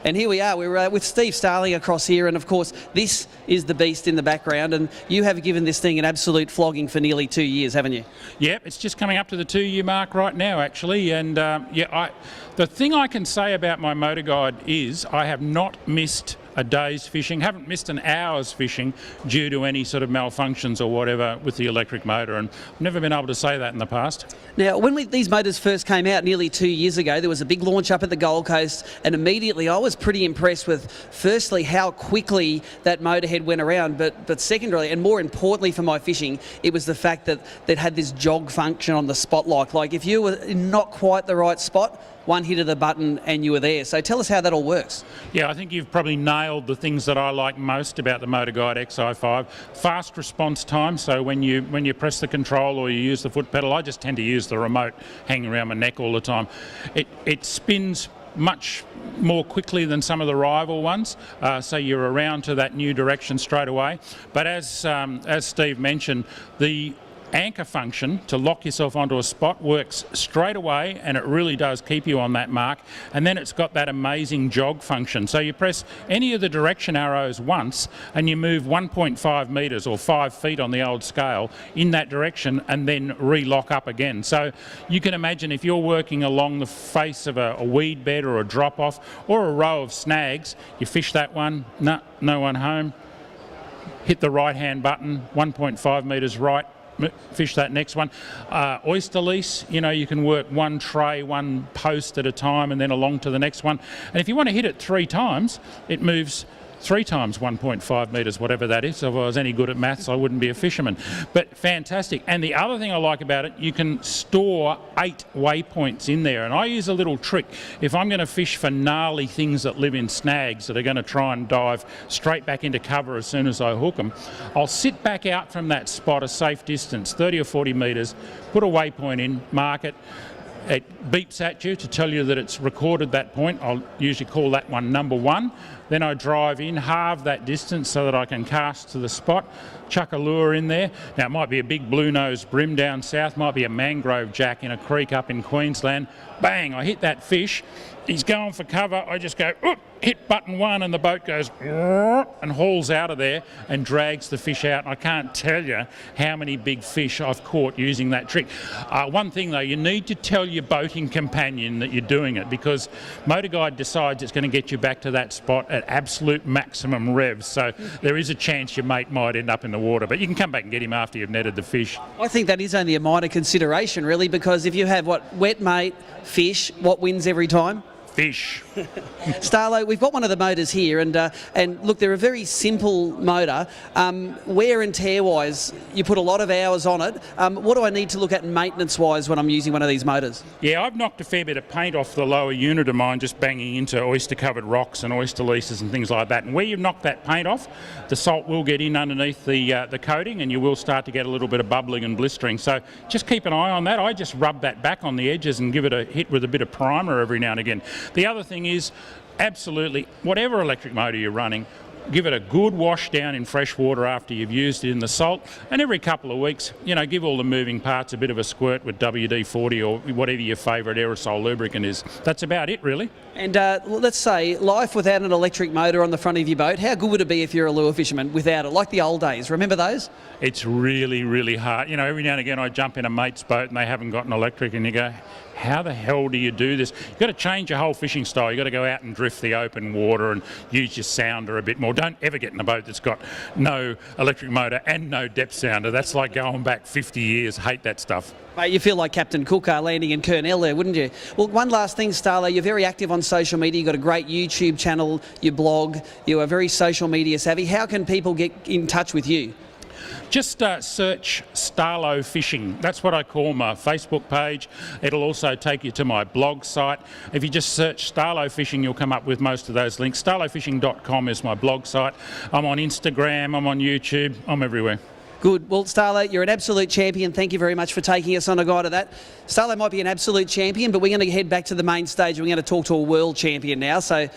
And here we are, we're with Steve Starling across here, and of course this is the beast in the background, and you have given this thing an absolute flogging for nearly 2 years, haven't you? Yeah, it's just coming up to the 2-year mark right now actually, and the thing I can say about my MotorGuide is I have not missed a day's fishing, haven't missed an hour's fishing due to any sort of malfunctions or whatever with the electric motor, and I've never been able to say that in the past. Now, when these motors first came out nearly 2 years ago, there was a big launch up at the Gold Coast, and immediately I was pretty impressed with, firstly, how quickly that motorhead went around, but secondarily, and more importantly for my fishing, it was the fact that it had this jog function on the spotlight. Like if you were in not quite the right spot, one hit of the button and you were there. So tell us how that all works. Yeah, I think you've probably nailed the things that I like most about the MotorGuide Xi5. Fast response time, so when you press the control or you use the foot pedal, I just tend to use the remote hanging around my neck all the time. It spins much more quickly than some of the rival ones, so you're around to that new direction straight away. But as Steve mentioned, the anchor function to lock yourself onto a spot works straight away, and it really does keep you on that mark. And then it's got that amazing jog function, so you press any of the direction arrows once and you move 1.5 metres or 5 feet on the old scale in that direction and then re-lock up again. So you can imagine if you're working along the face of a weed bed or a drop off or a row of snags, you fish that one, no one home, hit the right hand button, 1.5 metres right, fish that next one. Oyster lease, you can work one tray, one post at a time and then along to the next one. And if you want to hit it 3 times, it moves 3 times 1.5 metres, whatever that is. So if I was any good at maths, I wouldn't be a fisherman. But fantastic. And the other thing I like about it, you can store 8 waypoints in there. And I use a little trick. If I'm going to fish for gnarly things that live in snags that are going to try and dive straight back into cover as soon as I hook them, I'll sit back out from that spot a safe distance, 30 or 40 metres, put a waypoint in, mark it. It beeps at you to tell you that it's recorded that point. I'll usually call that one number 1. Then I drive in, halve that distance so that I can cast to the spot, chuck a lure in there. Now it might be a big blue-nosed brim down south, might be a mangrove jack in a creek up in Queensland. Bang, I hit that fish. He's going for cover. I just go, hit button 1 and the boat goes and hauls out of there and drags the fish out. I can't tell you how many big fish I've caught using that trick. One thing though, you need to tell your boating companion that you're doing it, because MotorGuide decides it's going to get you back to that spot at absolute maximum revs. So there is a chance your mate might end up in the water, but you can come back and get him after you've netted the fish. I think that is only a minor consideration really, because if you have wet mate, fish, what wins every time? Fish. Starlo, we've got one of the motors here, and look, they're a very simple motor. Wear and tear wise, you put a lot of hours on it. What do I need to look at maintenance wise when I'm using one of these motors? Yeah, I've knocked a fair bit of paint off the lower unit of mine just banging into oyster covered rocks and oyster leases and things like that. And where you've knocked that paint off, the salt will get in underneath the coating, and you will start to get a little bit of bubbling and blistering. So just keep an eye on that. I just rub that back on the edges and give it a hit with a bit of primer every now and again. The other thing is, absolutely, whatever electric motor you're running, give it a good wash down in fresh water after you've used it in the salt, and every couple of weeks, give all the moving parts a bit of a squirt with WD-40 or whatever your favourite aerosol lubricant is. That's about it, really. And let's say, life without an electric motor on the front of your boat, how good would it be if you're a lure fisherman without it? Like the old days, remember those? It's really, really hard. Every now and again I jump in a mate's boat and they haven't got an electric, and you go, how the hell do you do this? You've got to change your whole fishing style. You've got to go out and drift the open water and use your sounder a bit more. Don't ever get in a boat that's got no electric motor and no depth sounder. That's like going back 50 years. Hate that stuff. Mate, you feel like Captain Cook landing in Kurnell there, wouldn't you? Well, one last thing, Starlo, you're very active on social media. You've got a great YouTube channel, you blog, you are very social media savvy. How can people get in touch with you? Just search Starlo Fishing. That's what I call my Facebook page. It'll also take you to my blog site. If you just search Starlo Fishing, you'll come up with most of those links. StarloFishing.com is my blog site. I'm on Instagram, I'm on YouTube, I'm everywhere. Good. Well, Starlo, you're an absolute champion. Thank you very much for taking us on a guide of that. Starlo might be an absolute champion, but we're going to head back to the main stage. We're going to talk to a world champion now. So